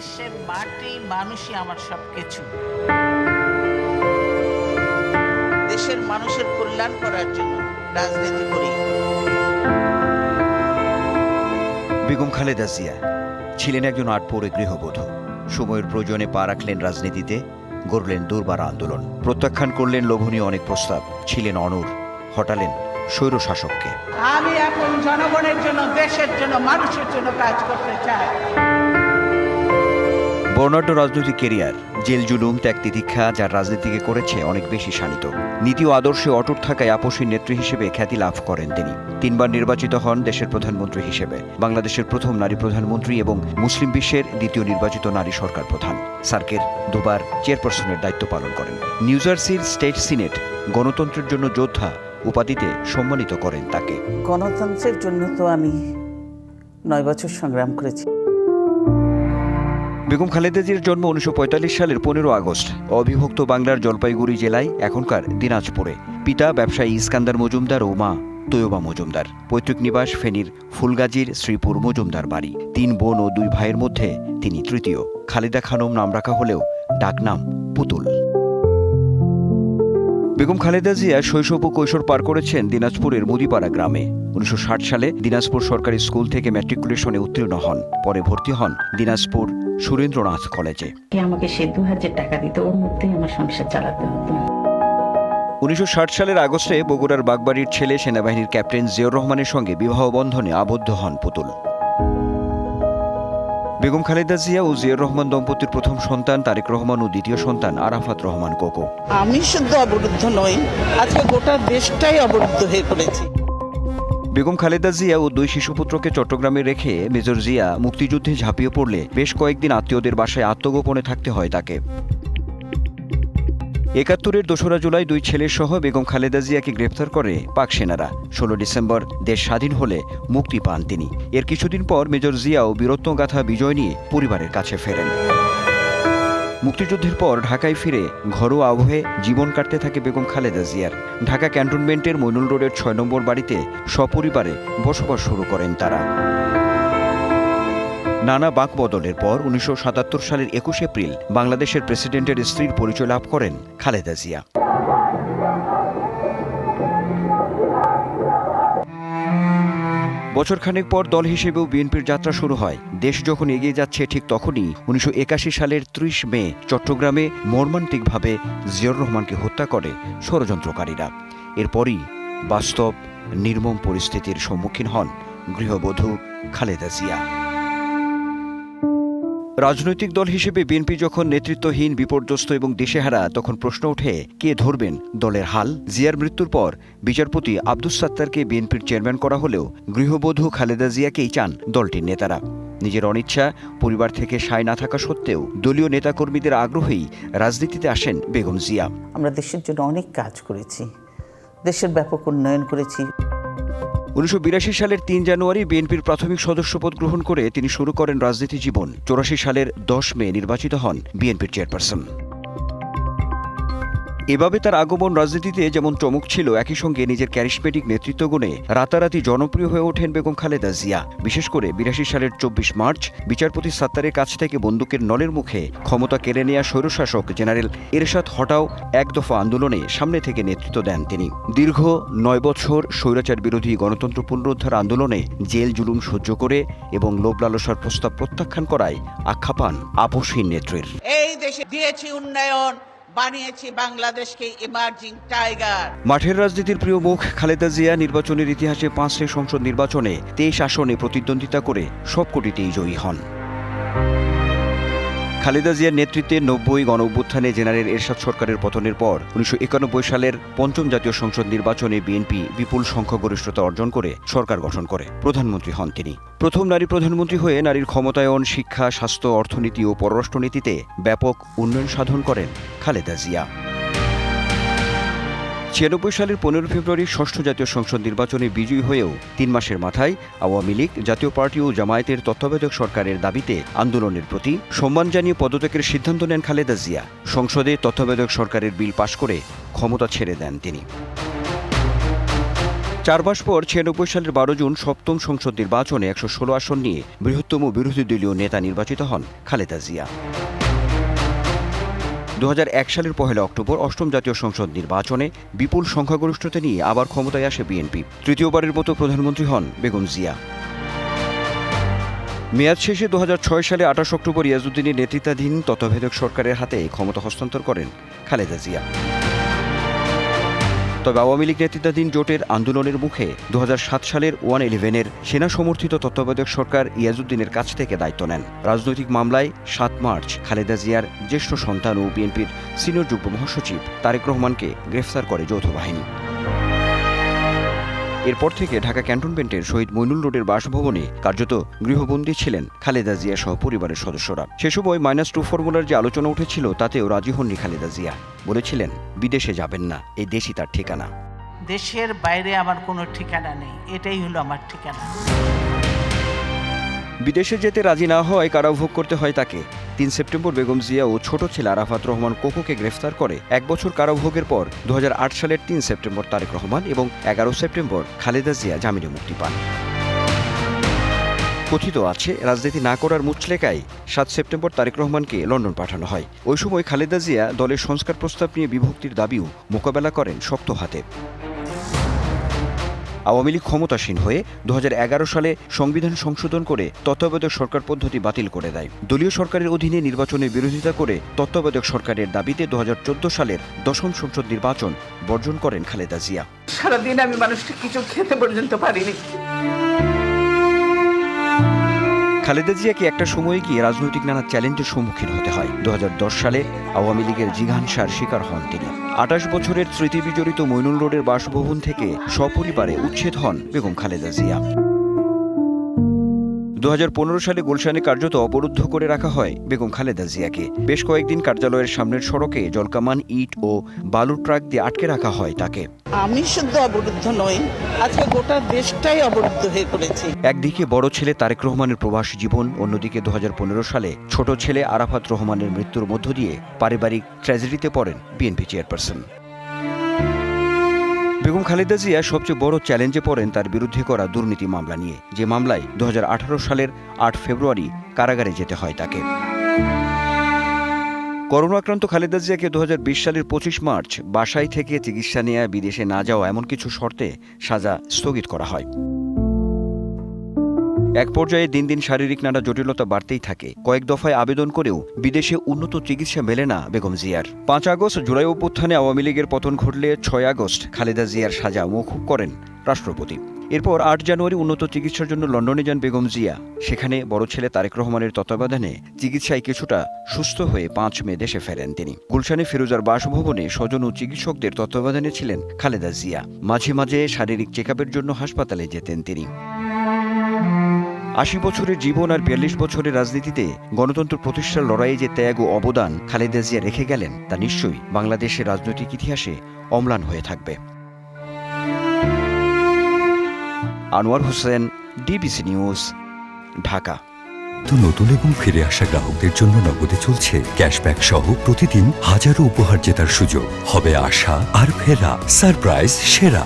দেশের মাটি মানুষই আমার সবকিছু। দেশের মানুষের কল্যাণ করার জন্য রাজনীতি করি। বেগম খালেদা জিয়া ছিলেন একজন আটপৌরে গৃহবধূ। সময়ের প্রয়োজনে পা রাখলেন রাজনীতিতে, গড়লেন দুর্বার আন্দোলন, প্রত্যাখ্যান করলেন লোভনীয় অনেক প্রস্তাব, ছিলেন অনড়, হটালেন স্বৈর শাসককে। আমি এখন জনগণের জন্য, দেশের জন্য, মানুষের জন্য কাজ করতে চাই। বর্ণাঢ্য রাজনৈতিক কেরিয়ার, জেল জুলুম, ত্যাগ তিতিক্ষা যার রাজনীতিকে করেছে অনেক বেশি শানিত। নীতি ও আদর্শে অটুট থাকায় আপসী নেত্রী হিসেবে খ্যাতি লাভ করেন তিনি। 3 বার নির্বাচিত হন দেশের প্রধানমন্ত্রী হিসেবে, বাংলাদেশের প্রথম নারী প্রধানমন্ত্রী এবং মুসলিম বিশ্বের দ্বিতীয় নির্বাচিত নারী সরকার প্রধান। সার্কের 2 বার চেয়ারপারসনের দায়িত্ব পালন করেন। নিউ জার্সির স্টেট সিনেট গণতন্ত্রের জন্য যোদ্ধা উপাধিতে সম্মানিত করেন তাকে। গণতন্ত্রের জন্য তো আমি 9 বছর সংগ্রাম করেছি। বেগম খালেদা জিয়ার জন্ম 1945 সালের 15 আগস্ট অবিভক্ত বাংলার জলপাইগুড়ি জেলায়, এখনকার দিনাজপুরে। পিতা ব্যবসায়ী ইস্কান্দার মজুমদার ও মা তৈয়বা মজুমদার। পৈতৃক নিবাস ফেনীর ফুলগাজীর শ্রীপুর মজুমদার বাড়ি। 3 বোন ও 2 ভাইয়ের মধ্যে তিনি তৃতীয়। খালেদা খানম নাম রাখা হলেও ডাকনাম পুতুল। বেগম খালেদা জিয়া শৈশব ও কৈশোর পার করেছেন দিনাজপুরের মুদিপাড়া গ্রামে। 1960 সালে দিনাজপুর সরকারি স্কুল থেকে ম্যাট্রিকুলেশনে উত্তীর্ণ হন। পরে ভর্তি হন দিনাজপুর সুরেন্দ্রনাথ কলেজে। আমাকে সে 2000 টাকা দিত, ওর মধ্যেই আমার সংসার চালাতে হতো। 1960 সালের আগস্টে বগুড়ার বাগবাড়ির ছেলে সেনাবাহিনীর ক্যাপ্টেন জিয়াউর রহমানের সঙ্গে বিবাহ বন্ধনে আবদ্ধ হন পুতুল। বেগম খালেদা জিয়া ও জিয়াউর রহমান দম্পতির প্রথম সন্তান তারেক রহমান ও দ্বিতীয় সন্তান আরাফাত রহমান কোকো। আমি শুধু অবরুদ্ধ নই, আজকে গোটা দেশটাই অবরুদ্ধ হয়ে পড়েছে। বেগম খালেদা জিয়া ও 2 শিশুপুত্রকে চট্টগ্রামে রেখে মেজর জিয়া মুক্তিযুদ্ধে ঝাঁপিয়ে পড়লে বেশ কয়েকদিন আত্মীয়দের বাসায় আত্মগোপনে থাকতে হয় তাকে। 71-এর 2রা জুলাই 2 ছেলের সহ বেগম খালেদা জিয়াকে গ্রেফতার করে পাক সেনারা। 16 ডিসেম্বর দেশ স্বাধীন হলে মুক্তি পান তিনি। এর কিছুদিন পর মেজর জিয়াও বীরত্বগাথা বিজয় নিয়ে পরিবারের কাছে ফেরেন। মুক্তিযুদ্ধের পর ঢাকায় ফিরে ঘরোয়া আবহে জীবন কাটতে থাকে বেগম খালেদা জিয়ার। ঢাকা ক্যান্টনমেন্টের মইনুল রোডের 6 নম্বর বাড়িতে সপরিবারে বসবাস শুরু করেন তারা। নানা বাঁকবদলের পর 1977 সালের 21 এপ্রিল বাংলাদেশের প্রেসিডেন্টের স্ত্রীর পরিচয় লাভ করেন খালেদা জিয়া। বছরখানেক পর দল হিসেবেও বিএনপির যাত্রা শুরু হয়। দেশ যখন এগিয়ে যাচ্ছে ঠিক তখনই 1981 সালের 30 মে চট্টগ্রামে মর্মান্তিকভাবে জিয়াউর রহমানকে হত্যা করে ষড়যন্ত্রকারীরা। এরপরই বাস্তব নির্মম পরিস্থিতির সম্মুখীন হন গৃহবধূ খালেদা জিয়া। রাজনৈতিক দল হিসেবে বিএনপি যখন নেতৃত্বহীন, বিপর্যস্ত এবং দিশেহারা, তখন প্রশ্ন ওঠে কে ধরবেন দলের হাল। জিয়ার মৃত্যুর পর বিচারপতি আব্দুস সাত্তারকে বিএনপির চেয়ারম্যান করা হলেও গৃহবধূ খালেদা জিয়াকেই চান দলটির নেতারা। নিজের অনিচ্ছা, পরিবার থেকে সায় না থাকা সত্ত্বেও দলীয় নেতাকর্মীদের আগ্রহেই রাজনীতিতে আসেন বেগম জিয়া। আমরা দেশের জন্য অনেক কাজ করেছি, দেশের ব্যাপক উন্নয়ন করেছি। 1982 সালের 3 জানুয়ারি বিএনপির প্রাথমিক সদস্যপদ গ্রহণ করে তিনি শুরু করেন রাজনীতি জীবন। 84 সালের 10 মে নির্বাচিত হন বিএনপির চেয়ারপারসন। এভাবে তার আগমন রাজনীতিতে যেমন চমক ছিল, একই সঙ্গে নিজের ক্যারিসমেটিক নেতৃত্বগুণে রাতারাতি জনপ্রিয় হয়ে ওঠেন বেগম খালেদা জিয়া। বিশেষ করে 82 সালের 24 মার্চ বিচারপতি সাত্তারের কাছ থেকে বন্দুকের নলের মুখে ক্ষমতা কেড়ে নেয়া স্বৈরশাসক জেনারেল এরশাদ হটাও 1 দফা আন্দোলনে সামনে থেকে নেতৃত্ব দেন তিনি। দীর্ঘ 9 বছর স্বৈরাচার বিরোধী গণতন্ত্র পুনরুদ্ধার আন্দোলনে জেল জুলুম সহ্য করে এবং লোভ লালসার প্রস্তাব প্রত্যাখ্যান করায় আখ্যা পান আপসহীন নেত্রীর। এই দেশে দিয়েছি উন্নয়ন, বানিয়েছি বাংলাদেশকে ইমার্জিং টাইগার। মাঠের রাজনীতির প্রিয় মুখ খালেদা জিয়া নির্বাচনের ইতিহাসে 5টি সংসদ নির্বাচনে 23 আসনে প্রতিদ্বন্দ্বিতা করে সবকটিতেই জয়ী হন। খালেদা জিয়ার নেতৃত্বে 90 গণঅভ্যুত্থানে জেনারেল এরশাদ সরকারের পতনের পর 1991 সালের 5ম জাতীয় সংসদ নির্বাচনে বিএনপি বিপুল সংখ্যাগরিষ্ঠতা অর্জন করে সরকার গঠন করে প্রধানমন্ত্রী হন তিনি। প্রথম নারী প্রধানমন্ত্রী হয়ে নারীর ক্ষমতায়ন, শিক্ষা, স্বাস্থ্য, অর্থনীতি ও পররাষ্ট্রনীতিতে ব্যাপক উন্নয়ন সাধন করেন খালেদা জিয়া। 96 সালের 15 ফেব্রুয়ারি 6ষ্ঠ জাতীয় সংসদ নির্বাচনে বিজয়ী হয়েও 3 মাসের মাথায় আওয়ামী লীগ, জাতীয় পার্টি ও জামায়াতের তত্ত্বাবধায়ক সরকারের দাবিতে আন্দোলনের প্রতি সম্মান জানিয়ে পদত্যাগের সিদ্ধান্ত নেন খালেদা জিয়া। সংসদে তত্ত্বাবধায়ক সরকারের বিল পাশ করে ক্ষমতা ছেড়ে দেন তিনি। 4 মাস পর 96 সালের 12 জুন সপ্তম সংসদ নির্বাচনে 116 আসন নিয়ে বৃহত্তম বিরোধী দলীয় নেতা নির্বাচিত হন খালেদা জিয়া। 2001 সালের 1 অক্টোবর অষ্টম জাতীয় সংসদ নির্বাচনে বিপুল সংখ্যাগরিষ্ঠতা নিয়ে আবার ক্ষমতায় আসে বিএনপি। তৃতীয়বারের মতো প্রধানমন্ত্রী হন বেগম জিয়া। মেয়াদ শেষে 2006 সালে 28 অক্টোবর ইয়াজউদ্দিনের নেতৃত্বাধীন তত্ত্বাবধায়ক সরকারের হাতে ক্ষমতা হস্তান্তর করেন খালেদা জিয়া। তবে আওয়ামী লীগ নেতৃত্বাধীন জোটের আন্দোলনের মুখে 2007 সালের 111-এর সেনা সমর্থিত তত্ত্বাবধায়ক সরকার ইয়াজউদ্দিনের কাছ থেকে দায়িত্ব নেন। রাজনৈতিক মামলায় 7 মার্চ খালেদা জিয়ার জ্যেষ্ঠ সন্তান ও বিএনপির সিনিয়র যুগ্ম মহাসচিব তারেক রহমানকে গ্রেফতার করে যৌথ বাহিনী। এরপর থেকে ঢাকা ক্যান্টনমেন্টের শহীদ মইনুল রোডের বাসভবনে কার্যত গৃহবন্দী ছিলেন খালেদা জিয়া সহ পরিবারের সদস্যরা। সে সময় -2 ফর্মুলার যে আলোচনা উঠেছিল তাতেও রাজি হননি খালেদা জিয়া। বলেছিলেন, বিদেশে যাবেন না, এই দেশই তার ঠিকানা। দেশের বাইরে আমার কোনো ঠিকানা নেই, এটাই হলো আমার ঠিকানা। বিদেশে যেতে রাজি না হওয়ায় কারাভোগ করতে হয় তাকে। 3 সেপ্টেম্বর বেগম জিয়া ও ছোট ছেলে আরাফাত রহমান কোকোকে গ্রেফতার করে 1 বছর কারাভোগের পর 2008 সালের 3 সেপ্টেম্বর তারেক রহমান এবং 11 সেপ্টেম্বর খালেদা জিয়া জামিনে মুক্তি পান। কথিত আছে, রাজনীতি না করার মুচলেকায় 7 সেপ্টেম্বর তারেক রহমানকে লন্ডন পাঠানো হয়। ওই সময় খালেদা জিয়া দলের সংস্কার প্রস্তাব নিয়ে বিভক্তির দাবিও মোকাবেলা করেন শক্ত হাতে। আওয়ামী লীগ ক্ষমতাসীন হয়ে 2011 সালে সংবিধান সংশোধন করে তত্ত্বাবধায়ক সরকার পদ্ধতি বাতিল করে দেয়। দলীয় সরকারের অধীনে নির্বাচনের বিরোধিতা করে তত্ত্বাবধায়ক সরকারের দাবিতে 2014 সালের 10ম সংসদ নির্বাচন বর্জন করেন খালেদা জিয়া। সারাদিন আমি মানুষটা কিছু খেতে পর্যন্ত পারিনি। খালেদা জিয়াকে একটা সময়ে গিয়ে রাজনৈতিক নানা চ্যালেঞ্জের সম্মুখীন হতে হয়। 2010 সালে আওয়ামী লীগের জিঘাংসার শিকার হন তিনি। 28 বছরের স্মৃতিবিজড়িত মইনুল রোডের বাসভবন থেকে সপরিবারে উচ্ছেদ হন বেগম খালেদা জিয়া। 2015 সালে গুলশানে কার্যত অবরুদ্ধ করে রাখা হয় বেগম খালেদা জিয়াকে। বেশ কয়েকদিন কার্যালয়ের সামনের সড়কে জলকামান, ইট ও বালুর ট্রাক দিয়ে আটকে রাখা হয় তাকে। আমি শুধু অবরুদ্ধ নই, আজকে গোটা দেশটাই অবরুদ্ধ হয়ে পড়েছে। একদিকে বড় ছেলে তারেক রহমানের প্রবাসী জীবন, অন্যদিকে 2015 সালে ছোট ছেলে আরাফাত রহমানের মৃত্যুর মধ্য দিয়ে পারিবারিক ট্র্যাজেডিতে পড়েন বিএনপি চেয়ারপারসন। বেগম খালেদা জিয়া সবচেয়ে বড় চ্যালেঞ্জে পড়েন তার বিরুদ্ধে করা দুর্নীতি মামলা নিয়ে, যে মামলায় 2018 সালের 8 ফেব্রুয়ারি কারাগারে যেতে হয় তাকে। করোনা আক্রান্ত খালেদা জিয়াকে 2020 সালের 25 মার্চ বাসায় থেকে চিকিৎসা নেওয়া, বিদেশে না যাওয়া এমন কিছু শর্তে সাজা স্থগিত করা হয়। এক পর্যায়ে দিন দিন শারীরিক নানা জটিলতা বাড়তেই থাকে। কয়েক দফায় আবেদন করেও বিদেশে উন্নত চিকিৎসা মেলে না বেগম জিয়ার। 5 আগস্ট জুলাই অভ্যুত্থানে আওয়ামী লীগের পতন ঘটলে 6 আগস্ট খালেদা জিয়ার সাজা মওকুফ করেন রাষ্ট্রপতি। এরপর 8 জানুয়ারি উন্নত চিকিৎসার জন্য লন্ডনে যান বেগম জিয়া। সেখানে বড় ছেলে তারেক রহমানের তত্ত্বাবধানে চিকিৎসায় কিছুটা সুস্থ হয়ে 5 মে দেশে ফেরেন তিনি। গুলশানে ফিরোজার বাসভবনে স্বজন ও চিকিৎসকদের তত্ত্বাবধানে ছিলেন খালেদা জিয়া। মাঝে মাঝে শারীরিক চেকআপের জন্য হাসপাতালে যেতেন তিনি। 80 বছরের জীবন আর 42 বছরের রাজনীতিতে গণতন্ত্র প্রতিষ্ঠার লড়াইয়ে যে ত্যাগ ও অবদান খালেদা জিয়া রেখে গেলেন, তা নিশ্চয়ই বাংলাদেশের রাজনৈতিক ইতিহাসে অম্লান হয়ে থাকবে। Anwar Hossain, DBC news, Dhaka. তো নতুন এবং ফিরে আসা গ্রাহকদের জন্য নগদে চলছে ক্যাশব্যাক সহ প্রতিদিন হাজারো উপহার জেতার সুযোগ। হবে আশা আর ফেরা, সারপ্রাইজ সেরা।